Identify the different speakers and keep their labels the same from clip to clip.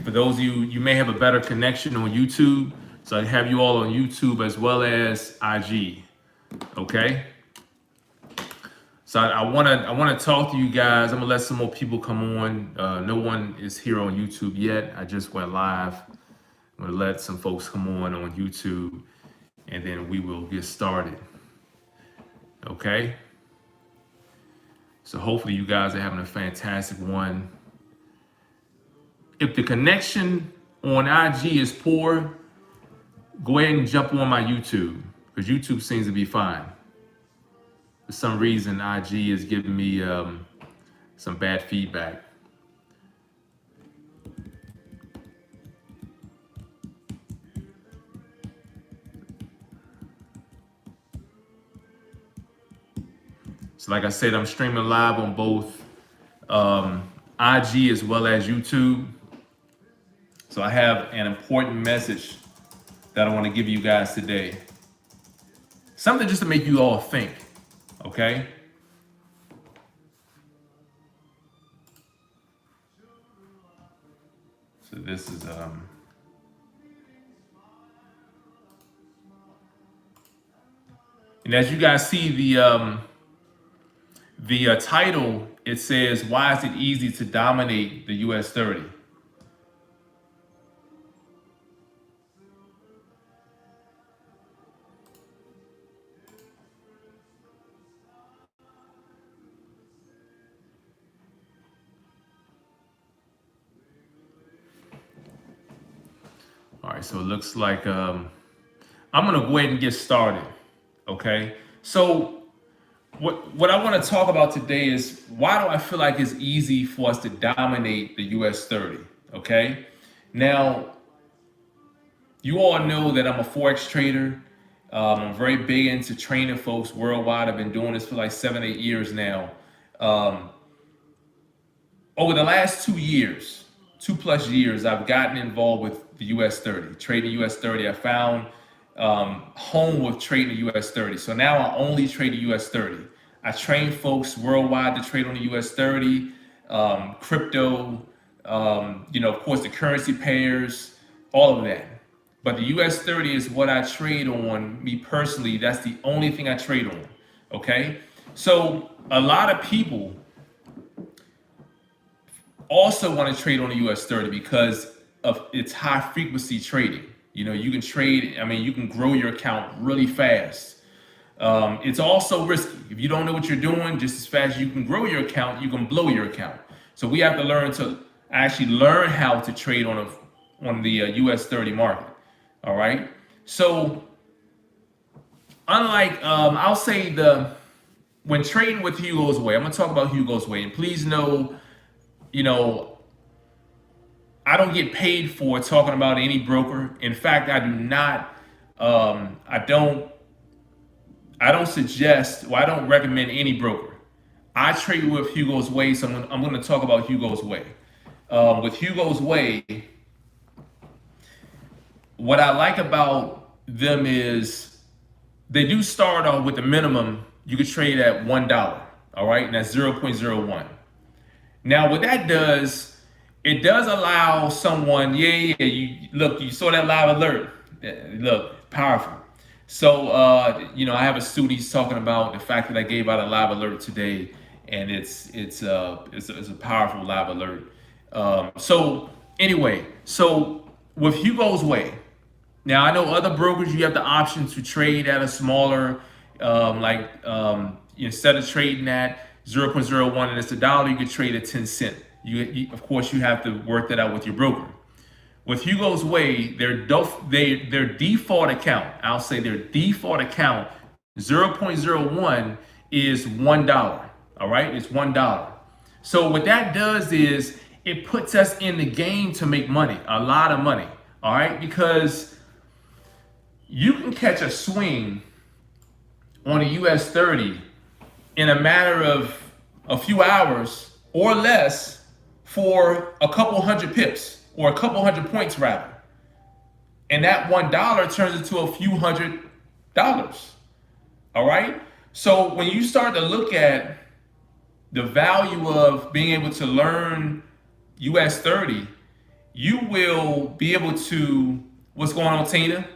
Speaker 1: for those of you, you may have a better connection on YouTube. So I have you all on YouTube as well as IG. Okay. So I want to talk to you guys. I'm gonna let some more people come on. No one is here on YouTube yet. I just went live. I'm gonna let some folks come on YouTube, and then we will get started. Okay. So hopefully you guys are having a fantastic one. If the connection on IG is poor, go ahead and jump on my YouTube, because YouTube seems to be fine. For some reason, IG is giving me some bad feedback. So like I said, I'm streaming live on both IG as well as YouTube. So I have an important message that I want to give you guys today. Something just to make you all think, okay? So this is and as you guys see the title, it says, "Why is it easy to dominate the US30?" All right, so it looks like I'm gonna go ahead and get started. Okay, so what I want to talk about today is, why do I feel like it's easy for us to dominate the US30? Okay, now you all know that I'm a Forex trader. I'm very big into training folks worldwide. I've been doing this for like 7-8 years now. Over the last 2 years, 2+ years, I've gotten involved with the US30, trading US30. I found home with trading the US30. So now I only trade the US30. I train folks worldwide to trade on the US30, crypto, of course, the currency pairs, all of that. But the US30 is what I trade on. Me personally, that's the only thing I trade on. Okay. So a lot of people also want to trade on the US30 because of its high frequency trading. You can trade, you can grow your account really fast. It's also risky. If you don't know what you're doing, just as fast as you can grow your account, you can blow your account. So we have to learn how to trade on the US30 market. All right. So unlike, I'll say when trading with Hugo's Way, I'm going to talk about Hugo's Way, and please know, I don't get paid for talking about any broker. In fact, I do not, I don't suggest, I don't recommend any broker. I trade with Hugo's Way, so I'm going to talk about Hugo's Way. With Hugo's Way, what I like about them is they do start off with the minimum. You could trade at $1, all right? And that's 0.01. Now, what that does, it does allow someone, you saw that live alert. Look, powerful. So, I have a student, he's talking about the fact that I gave out a live alert today, and it's a powerful live alert. So with Hugo's Way, now I know other brokers, you have the option to trade at a smaller, instead of trading at 0.01 and it's $1, you can trade at 10 cents. Of course, you have to work that out with your broker. With Hugo's Way, their default account, I'll say their default account, 0.01 is $1. All right, it's $1. So what that does is it puts us in the game to make money, a lot of money. All right, because you can catch a swing on a US30 in a matter of a few hours or less for a couple hundred pips or a couple hundred points rather. And that $1 turns into a few $100. All right. So when you start to look at the value of being able to learn US30, you will be able to, what's going on, Tina?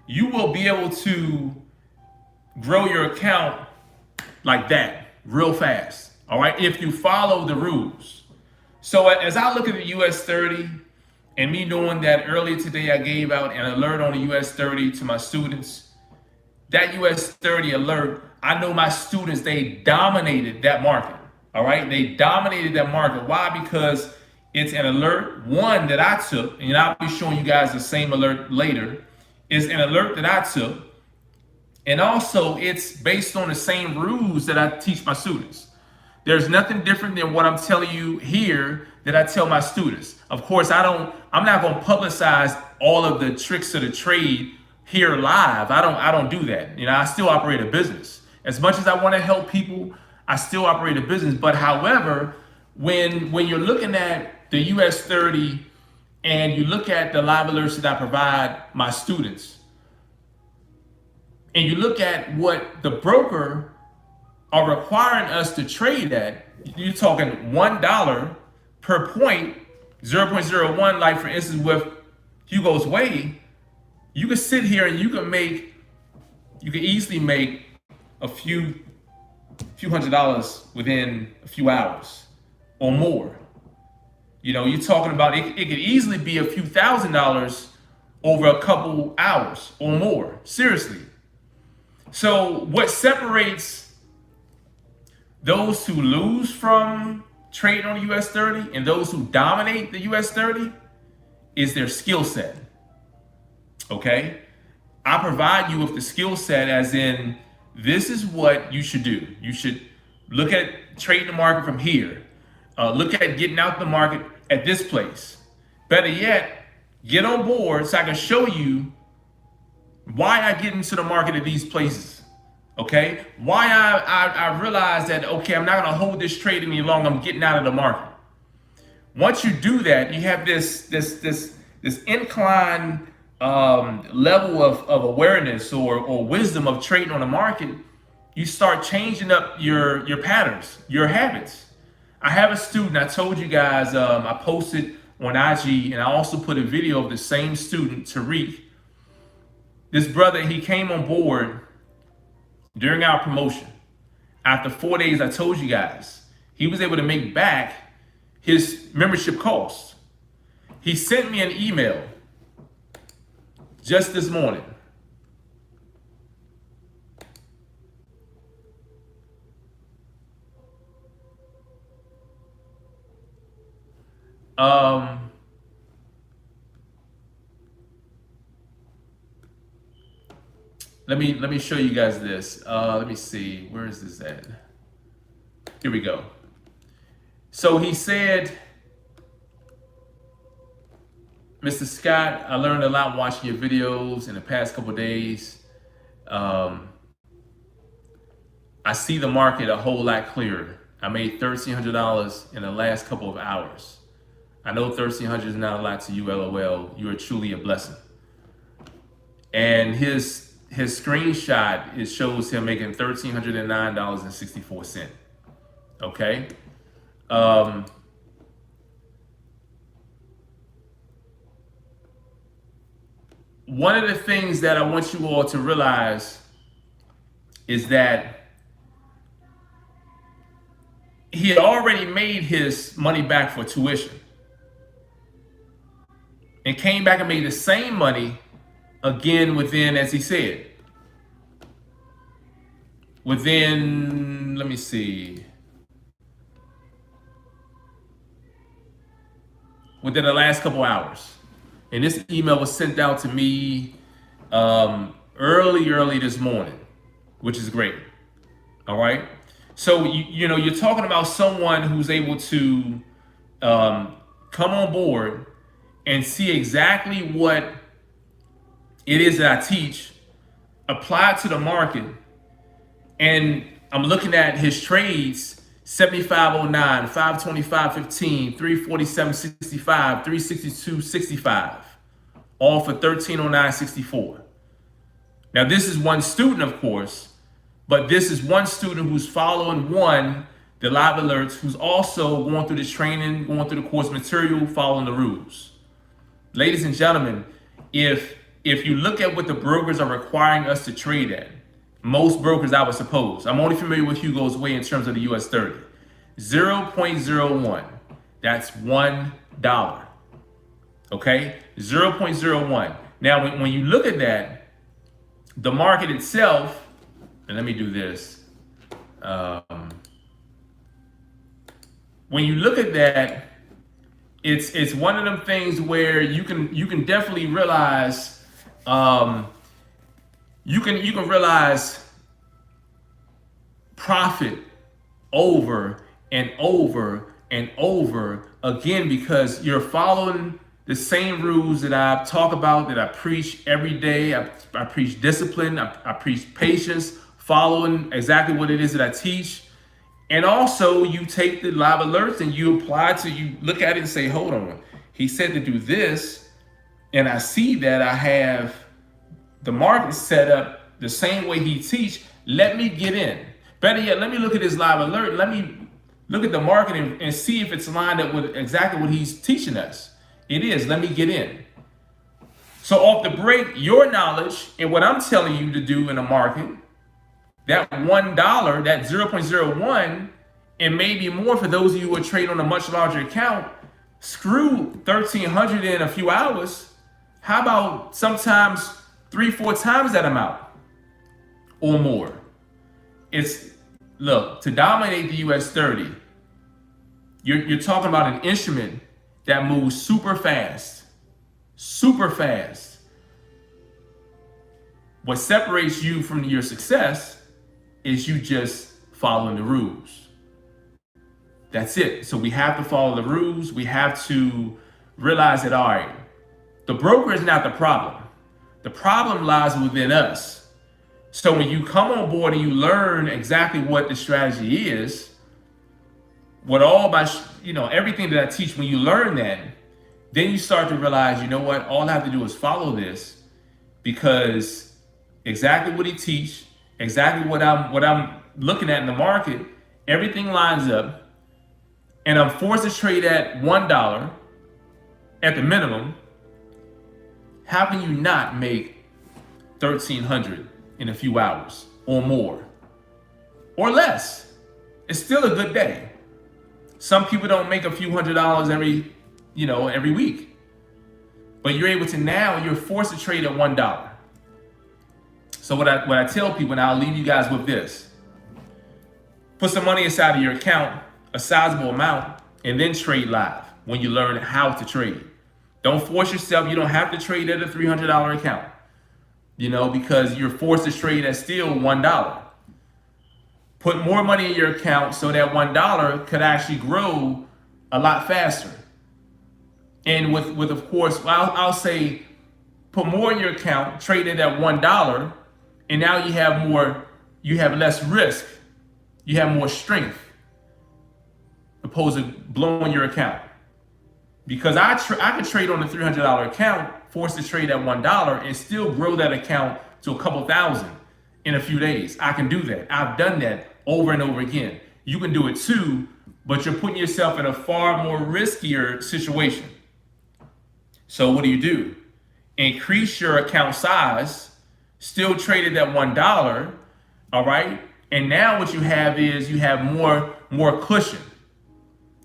Speaker 1: You will be able to grow your account like that real fast, all right, if you follow the rules. So as I look at the US30, and me knowing that earlier today I gave out an alert on the US30 to my students, that US30 alert, I know my students, they dominated that market, all right? They dominated that market. Why? Because it's an alert, one that I took, and I'll be showing you guys the same alert later, is an alert that I took. And also it's based on the same rules that I teach my students. There's nothing different than what I'm telling you here that I tell my students. Of course, I'm not going to publicize all of the tricks of the trade here live. I don't do that. You know, I still operate a business. As much as I want to help people, I still operate a business. But however, when you're looking at the US30 and you look at the live alerts that I provide my students, and you look at what the broker are requiring us to trade at, you're talking $1 per point, 0.01, like for instance with Hugo's Way, you can sit here and you can easily make a few $100s within a few hours or more. You know, you're talking about it could easily be a few $1,000s over a couple hours or more, seriously. So what separates those who lose from trading on the US30 and those who dominate the US30 is their skill set, okay? I provide you with the skill set as in, this is what you should do. You should look at trading the market from here. Look at getting out the market at this place. Better yet, get on board so I can show you why I get into the market at these places, okay? Why I realize that, okay, I'm not gonna hold this trade any longer, I'm getting out of the market. Once you do that, you have this incline level of awareness or wisdom of trading on the market. You start changing up your patterns, your habits. I have a student, I told you guys, I posted on IG, and I also put a video of the same student, Tariq. This brother, he came on board during our promotion. After 4 days, I told you guys, he was able to make back his membership cost. He sent me an email just this morning. Let me show you guys this. Let me see, where is this at? Here we go. So he said, Mr. Scott, I learned a lot watching your videos in the past couple of days. I see the market a whole lot clearer. I made $1,300 in the last couple of hours. I know $1,300 is not a lot to you, LOL. You are truly a blessing. And his screenshot, it shows him making $1,309.64. Okay. One of the things that I want you all to realize is that he had already made his money back for tuition and came back and made the same money again within, as he said, within, let me see, within the last couple hours. And this email was sent out to me early this morning, which is great. All right. So, you know, you're talking about someone who's able to come on board and see exactly what it is that I teach, apply it to the market. And I'm looking at his trades, 75.09, 525.15, 347.65, 362.65, all for 1309.64. Now, this is one student, of course, but this is one student who's following the live alerts, who's also going through this training, going through the course material, following the rules. ladies and gentlemen, if you look at what the brokers are requiring us to trade at, most brokers, I would suppose, I'm only familiar with Hugo's Way in terms of the US30, 0.01, that's $1. Okay, 0.01. Now, when you look at that, the market itself, and let me do this. When you look at that, it's one of them things where you can definitely realize you can realize profit over and over and over again, because you're following the same rules that I talk about, that I preach every day. I preach discipline, I preach patience, following exactly what it is that I teach. And also you take the live alerts and you apply to, you look at it and say, hold on, he said to do this, and I see that I have the market set up the same way he teach. Let me get in. Better yet, let me look at his live alert. Let me look at the market and see if it's lined up with exactly what he's teaching us. It is. Let me get in. So off the break, your knowledge and what I'm telling you to do in the market, that $1, that 0.01, and maybe more for those of you who are trading on a much larger account, screw 1,300 in a few hours. How about sometimes 3-4 times that amount or more? Look, to dominate the US30, you're talking about an instrument that moves super fast, super fast. What separates you from your success is you just following the rules. That's it. So we have to follow the rules. We have to realize that, all right, the broker is not the problem. The problem lies within us. So when you come on board and you learn exactly what the strategy is, everything that I teach, when you learn that, then you start to realize, you know what, all I have to do is follow this, because exactly what he teach, exactly what I'm looking at in the market, everything lines up, and I'm forced to trade at $1 at the minimum. How can you not make 1,300 in a few hours or more or less? It's still a good day. Some people don't make a few $100s every week, but you're able to now, you're forced to trade at $1. So what I tell people, and I'll leave you guys with this: put some money inside of your account, a sizable amount, and then trade live when you learn how to trade. Don't force yourself. You don't have to trade at a $300 account, because you're forced to trade at still $1. Put more money in your account so that $1 could actually grow a lot faster. And with of course, I'll say, put more in your account, trade it at $1, and now you have less risk, you have more strength, opposed to blowing your account. Because I could trade on a $300 account, forced to trade at $1, and still grow that account to a couple thousand in a few days. I can do that. I've done that over and over again. You can do it too, but you're putting yourself in a far more riskier situation. So what do? Increase your account size, still trade it at $1, all right? And now what you have is you have more cushion.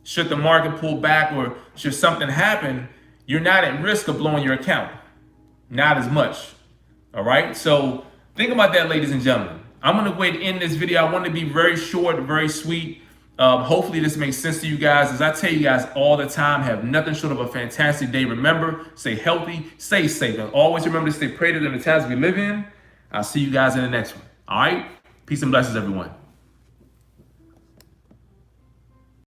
Speaker 1: Should the market pull back or should something happen, you're not at risk of blowing your account. Not as much, all right? So think about that, ladies and gentlemen. I'm gonna go ahead and end this video. I want to be very short, very sweet. Hopefully this makes sense to you guys. As I tell you guys all the time, have nothing short of a fantastic day. Remember, stay healthy, stay safe, and always remember to stay prayed in the times we live in. I'll see you guys in the next one. All right? Peace and blessings, everyone.